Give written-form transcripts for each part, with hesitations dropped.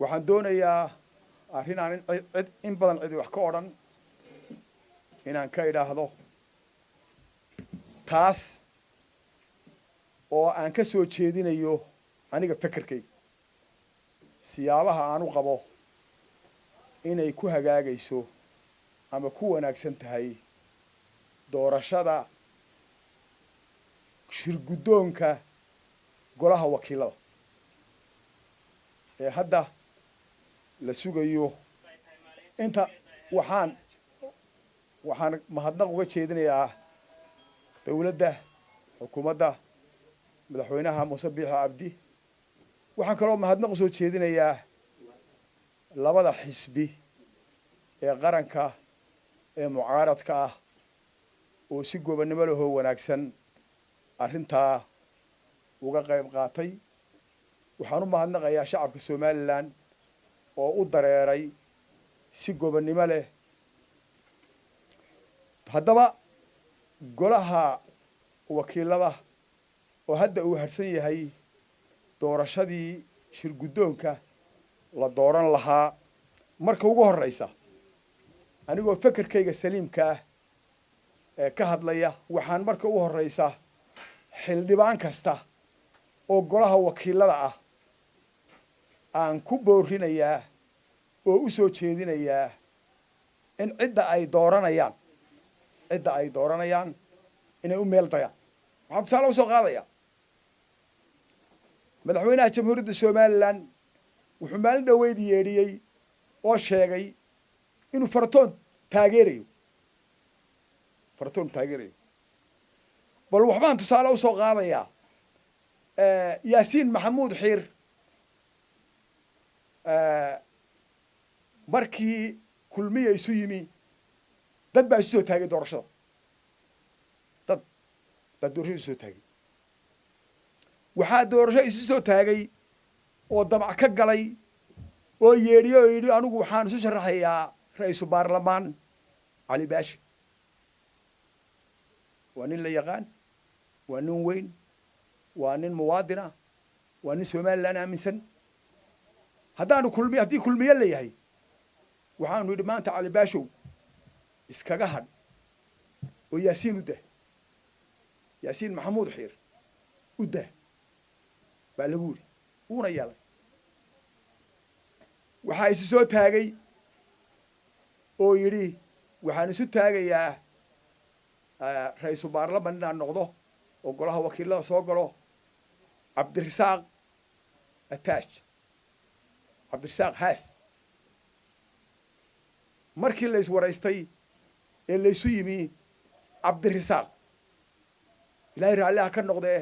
waxaan doonayaa arrin aan in badan cidi wax ka odhan inaan ka idhaahdo taas oo aan ka soo jeedinayo aniga fekerkayga siyaabaha aan u qabo inay ku hagaagayso ama ku wanaagsan tahay doorashada shirguddoonka golaha wakiilada ee hadda la sugayo inta waxaan mahadnaq uga jeedinayaa dawladda xukuumadda madaxweynaha Muuse Biixi Cabdi waxaan kaloo mahadnaq u soo jeedinayaa labada xisbi ee qaranka ee mucaaradka ah oo si gobonnimo leh oo wanaagsan arrintaa uga qayb qaatay waxaan u mahadnaqayaa shacabka Somaliland oo u dareeray si gobonnimo leh haddaba golaha wakiilada oo hadda uu harsan yahay doorashadii shirguddoonka la dooran lahaa marka ugu horeysa anigoo fekerkayga saliimka ah ee ka hadlaya waxaan marka ugu horeysa xildhibaan kasta oo golaha wakiilada ah aan ku boorinayaa oo u soo jeedinayaa in cidda ay dooranayaan inay u meel dayaan waxaan tusaale u soo qaadayaa madaxweynaha jamhuuriyadda Somaliland wuxuu maalin dhaweyd yeedhiyey oo sheegay inuu faratoon taageerayo bal waxbaan tusaale u soo qaadayaa Yaasiin Maxamuud Xiir markii kulmiye isu yimi dad baa isu soo taagay doorashada dad doorasho isu soo taagay waxaa doorasho isu soo taagay oo damac ka galay oo yeedhiyo oo yidhi anigu waxaan isu sharaxayaa ra'iisul baarlamaan Cali Baashi waa nin la yaqaan waa nin weyn waa nin muwaadina waa nin Somaliland aaminsan haddii kulmiye la yahay waxaanu yidhi maanta Cali Baashow iskaga hadh oo Yaasiin u dah Yaasiin Maxamuud Xiir u dah baa lagu yidhi wuuna yeelay waxaa isu soo taagay oo yidhi waxaan isu taagayaa ra'iisul baarlamaan inaan noqdo oo golaha wakiilada soo galo Cabdirasaaq Haas markii la iswaraystay ee la isu yimi Cabdirasaaq ilaahay raalliha ka noqdee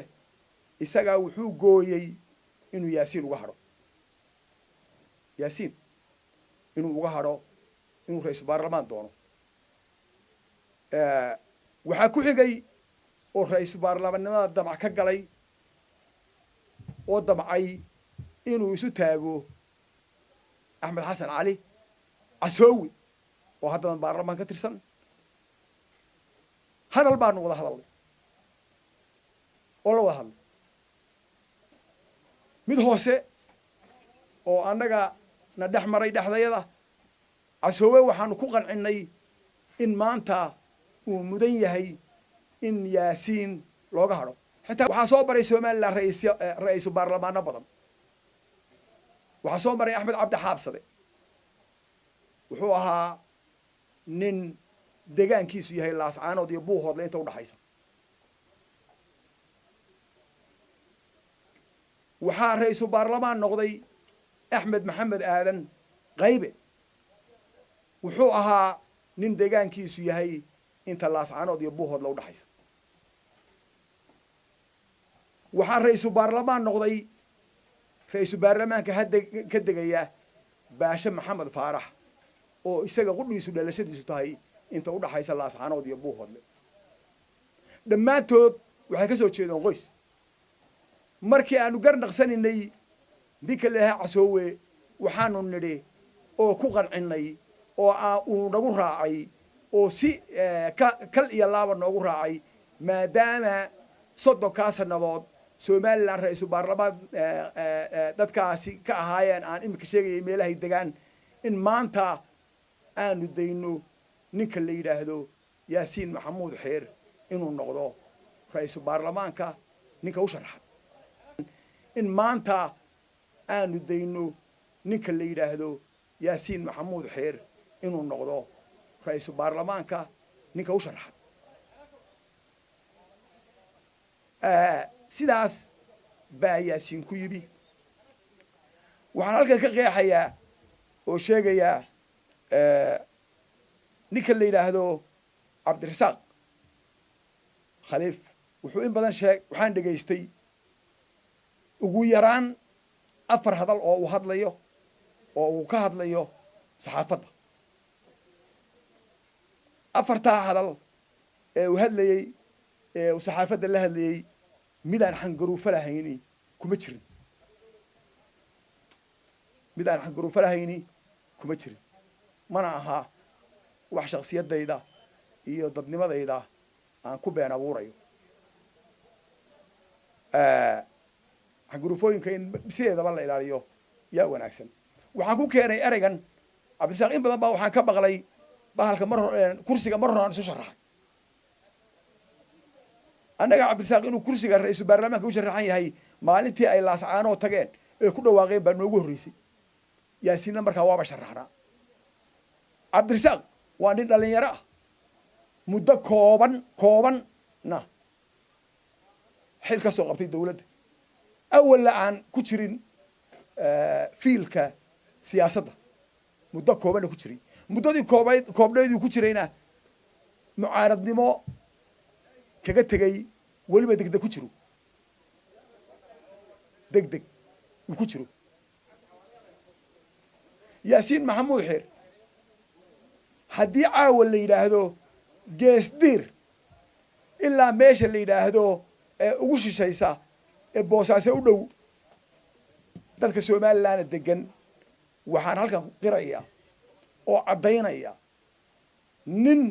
isagaa wuxuu gooyey inuu Yaasiin uga hadho inuu ra'iisul baarlamaan doono waxaa ku xigay oo ra'iisul baarlamaannimada damac ka galay oo damcay inuu isu taago Axmed Xasan Cali Casoowi oo haddana baarlamaan ka tirsan hadal baanu wada hadalnay oo la wada hadlay mid hoose oo annaga na dhex maray dhexdayada Casoowe waxaanu ku qancinnay in maanta uu mudan yahay in Yaasiin looga hadho xitaa waxaa soo baray Somaliland ra'iisul baarlamaano badan waxaa soo maray Axmed Cabdi Xaabsade wuxuu ahaa nin deegaankiisu yahay Laascaanood iyo Buuhoodle inta u dhaxaysa waxaa ra'iisul baarlamaan noqday Axmed Maxamed Aadan Qaybe wuxuu ahaa nin deegaankiisu yahay inta Laascaanood iyo Buuhoodle u dhaxaysa waxaa ra'iisul baarlamaan noqday ra'iisul baarlamaanka hadda ka degaya Baashe Maxamed Faarax oo isaga qudhiisu dhalashadiisu tahay inta u dhaxaysa Laascaanood iyo Buuhoodle dhammaantood waxay ka soo jeedeen qoys markii aanu garnaqsaninay ninka leeyahay Casoowe waxaanu nidhi oo ku qancinnay oo uu nagu raacay oo si kal iyo laaba noogu raacay maadaama 30 sannadood somalilan ra-iisul baarlamaan dadkaasi ka ahaayeen aan iminka sheegayay meelahay degaan in maanta aanu dayno ninka la yidhaahdo yaasiin maxamuud xiir inuu noqdo ra-iisul baarlamaanka ninka u sharaxay in maanta aanu dayno ninka la yidhaahdo yaasiin maxamuud xiir inuu noqdo ra-iisul baarlamaanka ninka u sharaxay sidaas baa yaasiin ku yidhi waxaan halkan ka qeexayaa oo sheegayaa ninka la yidhaahdo cabdirasaaq khaliif wuxuu in badan waxaan dhegaystay ugu yaraan 4 hadal oo uu hadlayo oo uu ka hadlayo saxaafadda 4taa hadal ee uu hadlayey ee uu saxaafadda la hadlayey midaan xangaruufo lahayni kuma jirin midaan xangaruufo lahayni kuma jirin mana aha wax shakhsiyadayda iyo dadnimadayda aan ku been abuurayo xangaruufooyinka in sideedaba la ilaaliyo yaa wanaagsan waxaan ku keenay ereygan cabdirasaaq in badan baa waxaan ka maqlay bahalka kursiga mar hore aan isu sharaxay annaga cabdirasaaq inuu kursiga ra-iisul baarlamaanka u sharaxan yahay maalintii ay laascaanoo tageen ee ku dhawaaqeen baa noogu horreysay yaasiinna markaa waaba sharaxnaa cabdirasaaq waa nin dhalinyaro ah muddo koobanna xil ka soo qabtay dawladda awalla aan ku jirin fiilka siyaasadda muddo koobanna ku jiray muddadii koobnayduu ku jirayna mucaaradnimo kaga tegey weliba degdeg ku jiro degdeg uu ku jiro yaasiin maxamuud xiir haddii caawa la yidhaahdo geesdiir ilaa meesha la yidhaahdo ee ugu shishaysa ee boosaaso u dhow dadka somalilanna degan waxaan halkan qiraya oo caddaynaya nin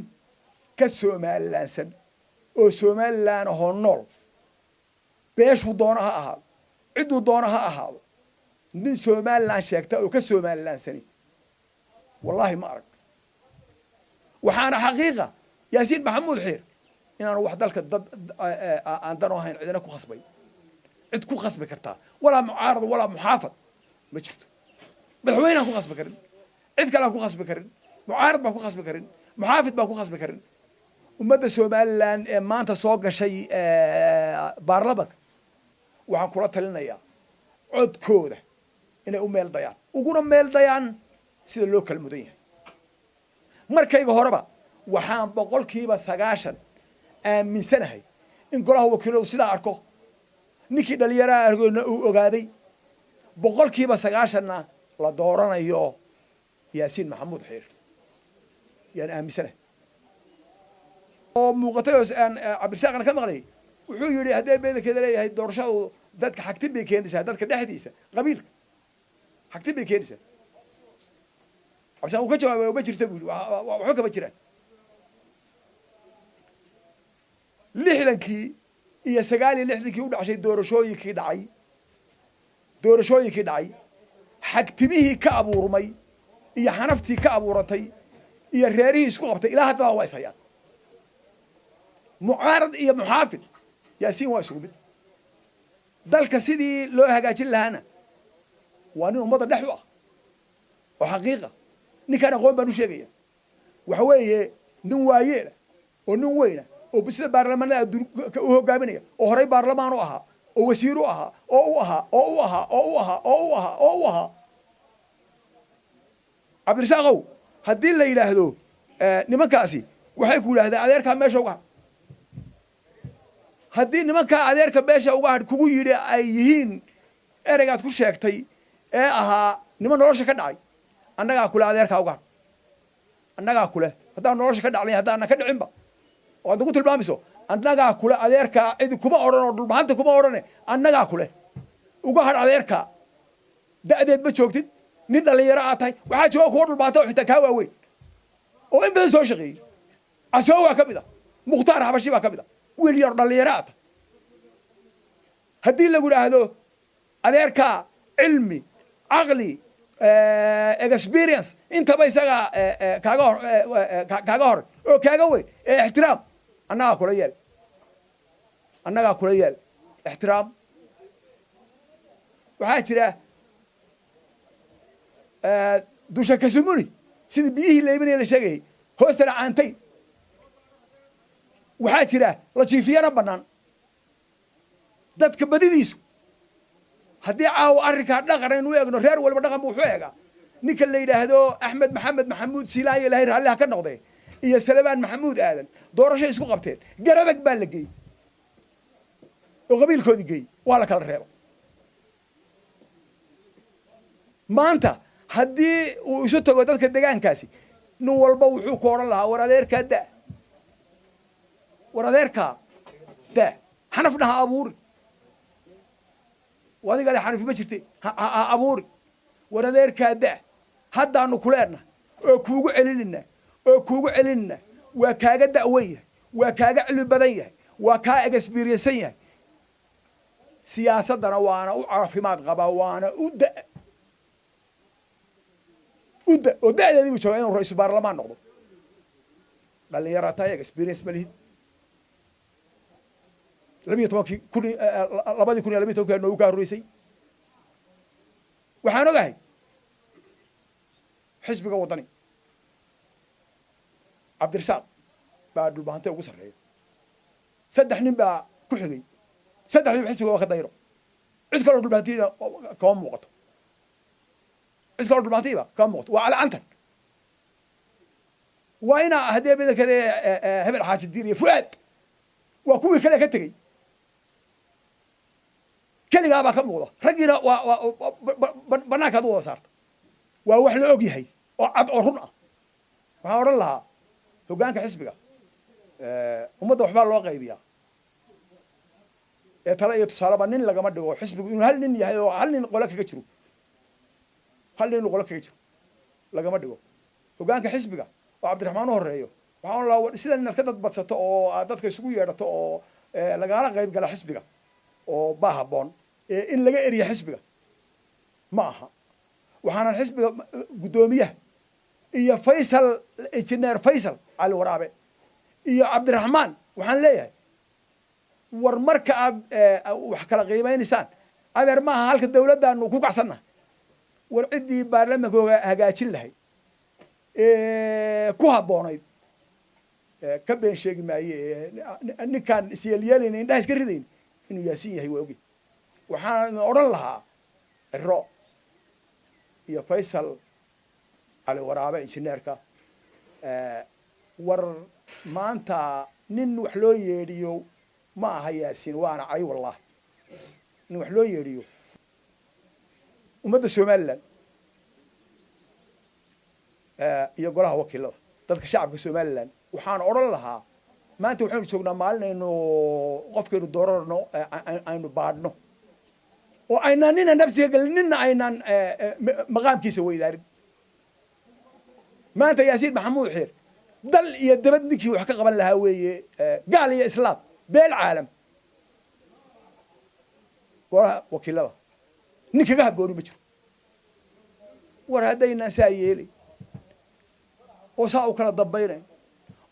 ka somalilaansan oo somalilan ahoo nool beeshuu doono ha ahaado cidduu doono ha ahaado nin somalilan sheegta oo ka somalilaansani wallaahi ma arag waxaana xaqiiqa yaasiin maxamuud xiir inaanu wax dalka dad aan dan ahayn cidina ku khasbay cid ku khasbi kartaa walaa mucaarad walaa muxaafad ma jirto madaxweyneaan ku khasbi karin cid kale aan ku khasbi karin mucaarad baan ku khasbi karin muxaafid baan ku khasbi karin ummadda somalilan ee maanta soo gashay baarlamanka waxaan kula talinayaa codkooda inay u meel dayaan uguna meel dayaan sida loo kala mudan yahay markayga horeba waxaan 90% aaminsanahay in golaha wakiiladu sidaa arko ninkii dhalinyaraha argoona uu ogaaday 90%na la dooranayo yaasiin maxamuud xiir yaan aaminsanahay oo muuqatay oo aan cabdirasaaqna ka maqlay wuxuu yidhi haddii beedakeeda leeyahay doorashadu dadka xagtin bay keenaysaa dadka dhexdiisa qabiilka xagtin bay keenaysaa cabdirasaaq uu ka jawaabay uma jirta buu yidhi waxba kama jiraan 60kii iyo 69kii u dhacay doorashooyinkii dhacay xagtimihii ka abuurmay iyo xanaftii ka abuuratay iyo reerihii isku qabtay ilaa haddaba waa ishayaan mucaarad iyo muxaafid yaasiin waa isugu mid dalka sidii loo hagaajin lahaana waa nin ummadda dhex u ah oo xaqiiqa ninkaan aqoon baan u sheegaya waxa weeye nin waayeela oo nin weyna oo sida baarlamaanada u hogaaminaya oo horey baarlamaan u ahaa oo wasiir u ahaa cabdirasaaqow haddii la yidhaahdo nimankaasi waxay ku yidhahdeen adeerkaa meesha uga hadh haddii nimankaa adeerka meesha uga hadh kugu yidhi ay yihiin ereygaad ku sheegtay ee ahaa niman nolosha ka dhacay annagaa kule adeerkaa uga hadh annagaa kule haddaan nolosha ka dhacnay haddaanan ka dhicinba oo aad ugu tilmaamayso annagaa kule adeerkaa cidi kuma odhan oo dhulbahanta kuma odhane annagaa kule uga hadh adeerkaa da'deed ma joogtid nin dhalinyaro aad tahay waxaa jooga kuwa dhulbaanta oo xitaa kaa waaweyn oo in badan soo shaqeeyey casoo waa ka mid a mukhtaar xabashi baa ka mid a wiil yar dhalinyaro aad tahay هدي اللي يقول هذا أديرك علمي عقلي experience انت بيسا كاغور او كاغوي احترام انا كليال انا كليال احترام waxaa jira dusha kasumuni sidii biyihii leebanay la sheegay hoostana caantay waxaa jira la jiifiyana banaan dadka badidiisu haddii caaw arrinka dhaqan inuu eegno reer walba dhaqan buu wuxuu eegaa ninka la yidhaahdo axmed maxamed maxamuud silaayo ilaahay raalliha ka noqday iyo salebaan maxamuud aadan doorasho isku qabteen garadag baa la geeyey oo qabiilkoodii geeyey waa la kala reeba maanta haddii uu isu tago dadka deegaankaasi nin walba wuxuu ku odhan lahaa war adeerkaa da war adeerkaa da xanafna ha abuuri wadiga le xanifi ma jirte ha abuuri war adeerkaa da haddaanu kuleenna oo kuugu celinina waa kaaga da'wan yahay waa kaaga cilmi badan yahay waa kaa experiensan yahay siyaasaddana waana u caafimaad qabaa waana oo da'deedii buu joogaa inuu ra-iisul baarlamaan noqdo dhalinyaro taa experience ma lihid 2012 noogu kaa horreysay waxaan ogahay xisbiga waddani cabdirasaaq baa dhulbahantay ugu sarreeya 3 nin baa ku xigay 3 nin xisbiga waa ka dayro cid kaloo dhulbahantiina kama muuqato cid kaloo dhulbahantiiba kama muuqato waa calcantan waa inaa haddee mida kale hebel xaaji diir iyo fuaad waa kuwii kale ka tegey keligaa baa ka muuqda raggiina waa banaankaad u wada saarta waa wax la og yahay oo cad oo run ah waxaan odhan lahaa hoggaanka xisbiga ummadda waxbaa loo qaybiyaa ee tale iyo tusaaleba nin lagama dhigo xisbigu inuu hal nin yahay oo hal nin qole kaga jiro lagama dhigo hoggaanka xisbiga oo cabdiraxmaan u horeeyo waxaan lahaa sida inaad ka dad badsato oo aad dadka isugu yeedhato oo lagala qayb gala xisbiga oo baa habboon in laga eriya xisbiga ma aha waxaanan xisbiga guddoomiyaha iyo faysal injineer faysal cali waraabe iyo cabdiraxmaan waxaan leeyahay war marka aad wax kala qiimaynaysaan adeer maaha halka dawladdaanu ku kacsanna war ciddii baarlamankooga hagaajin lahayd ku habboonayd ka been sheegi maaye ninkaan isyeelyeelayna indhaha iska ridayn inuu yaasin yahay waa oge waxaan odhan lahaa ciro iyo faysal cali waraabe injineerka war maanta nin wax loo yeedhiyo ma aha yaasin waana cay wallah nin wax loo yeedhiyo ummadda somalilan iyo golaha wakiilada dadka shacabka somalilan waxaan odhan lahaa maanta waxaynu joognaa maalin aynu qofkaynu doorarno aynu baadhno oo aynaan nina nafsiga gelin nina aynaan maqaamkiisa weydaarin maanta yaasiin maxamuud xiir dal iyo dabad ninkii wax ka qaban lahaa weeye gaal iyo islaam beel caalam golaha wakiilada nin kaga habbooni ma jiro war haddaynaan saa yeelay oo saa u kala dambaynayn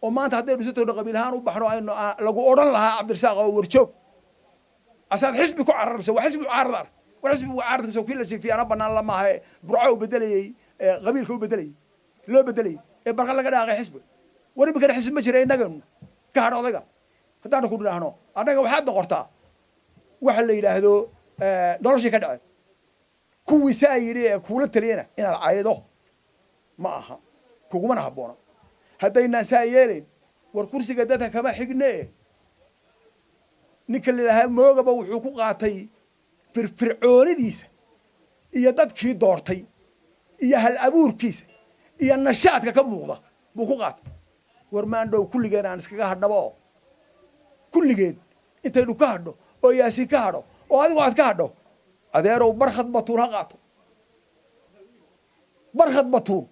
oo maanta haddaynu si toona qabiil ahaan u baxno aynu lagu odhan lahaa cabdirasaaq oo warjoog asaad xisbi ku cararaysa waa xisbi mucaaradar war xisbi mucaaradka kii la jiifiyaana bannaan lama aha burco u bedelayey qabiilka u bedelayey loo bedelayey ee barqa laga dhaaqay xisbi war iminkana xisbi ma jira innaganu ka hadho odayga haddaanu ku dhinaahno annaga waxaad noqortaa waxa la yidhaahdo noloshii ka dhacay kuwii saa yidhi ee kuula taliyana inaad caydo ma aha kugumana habboona haddaynaan saa yeelayn war kursiga dadka kama xigne ninka layidhaahaa moogaba wuxuu ku qaatay firfircoonidiisa iyo dadkii doortay iyo hal abuurkiisa iyo nashaadka ka muuqda buu ku qaatay war maandhow kulligeen aan iskaga hadhnaba oo kulligeen intaynu ka hadho oo yaasiin ka hadho oo adigu aad ka hadho adeerow barkhad batuun ha qaato barkhad batuun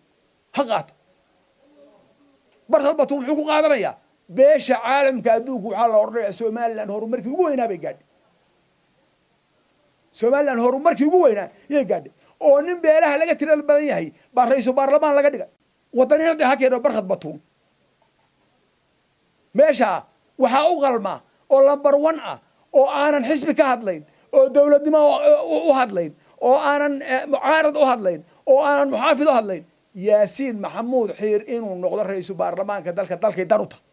ha qaato barkhad batuun wuxuu ku qaadanayaa beesha caalamka adduunku waxaa la odhanayaa somalilan horumarkii ugu weynaa bay gaadhay somaliland horumarkii ugu weynaa yay gaadhay oo nin beelaha laga tirada badan yahay baa ra-iisul baarlamaan laga dhigay waddanina dee ha keeno barkhad batuun meesha waxaa u qalma oo lambar 1 ah oo aanan xisbi ka hadlayn oo dowladnimo u hadlayn oo aanan mucaarad u hadlayn oo aanan muxaafid u hadlayn yaasiin maxamuud xiir inuu noqdo ra-iisul baarlamaanka dalkay dan u tahay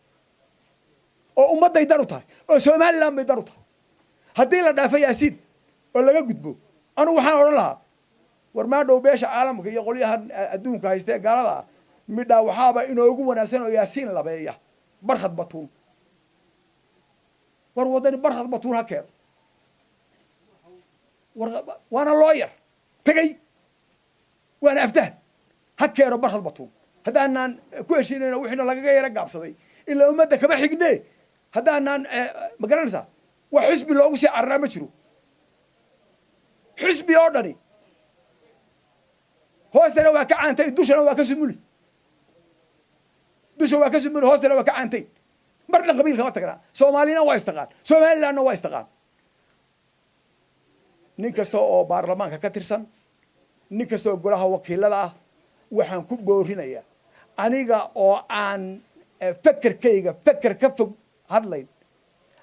oo ummadday dan u tahay oo somaliland bay dan u tahay haddii la dhaafo yaasiin oo laga gudbo anugu waxaan odhan lahaa war maa dhow beesha caalamka iyo qolyahan adduunka haystee gaalada ah midhaa waxaaba inoogu wanaagsan oo yaasiin labeeya barkhad batuun war waddani barkhad batuun ha keeno waana looyar tegey waana aftahan ha keeno barkhad batuun haddaanaan ku heshiinayno wixiina lagaga yara gaabsaday ilaa ummadda kama xigne haddaanaan ma garanaysaa wax xisbi loogu sii cararaa ma jiro xisbi oo dhani hoostana waa ka caantay dushana waa ka sumuli dusha waa ka sumuli hoostana waa ka caantay marna qabiil kama tagnaa soomaalina waa istaqaan somalilandna waa istaqaan nin kasta oo baarlamaanka ka tirsan nin kasta oo golaha wakiilada ah waxaan ku boorinayaa aniga oo aan fekerkayga feker ka fog hadlayn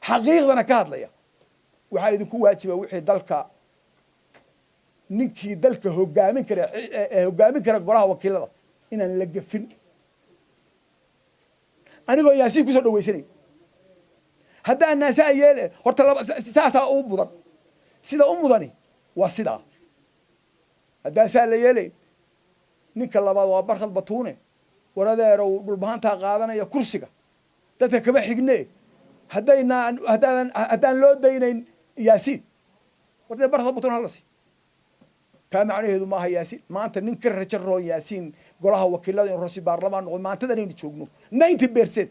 xaqiiqdana ka hadlaya waxaa idinku waajiba wixii dalka ninkii dalka hogaamin kara golaha wakiilada inaan la gefin anigoo yaasiin kusoo dhaweysanayn haddaan naasaa yeele horta saasaa u mudan sida u mudani waa sidaa haddaan saa la yeelayn ninka labaad waa barkhad batuune waradeerow dhulbahantaa qaadanaya kursiga dadka kama xigne haddaan loo daynayn yaasiin wardee barkhad batuun hala sii taa macnaheedu maaha yaasiin maanta nin ka rajo roon yaasiin golaha wakiilada in rosi baarlamaan noqdo maantadanaynu joogno 90%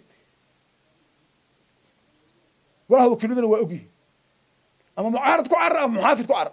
golaha wakiiladuna waa ogyihiin ama mucaarad ku cara ama muxaafid ku cara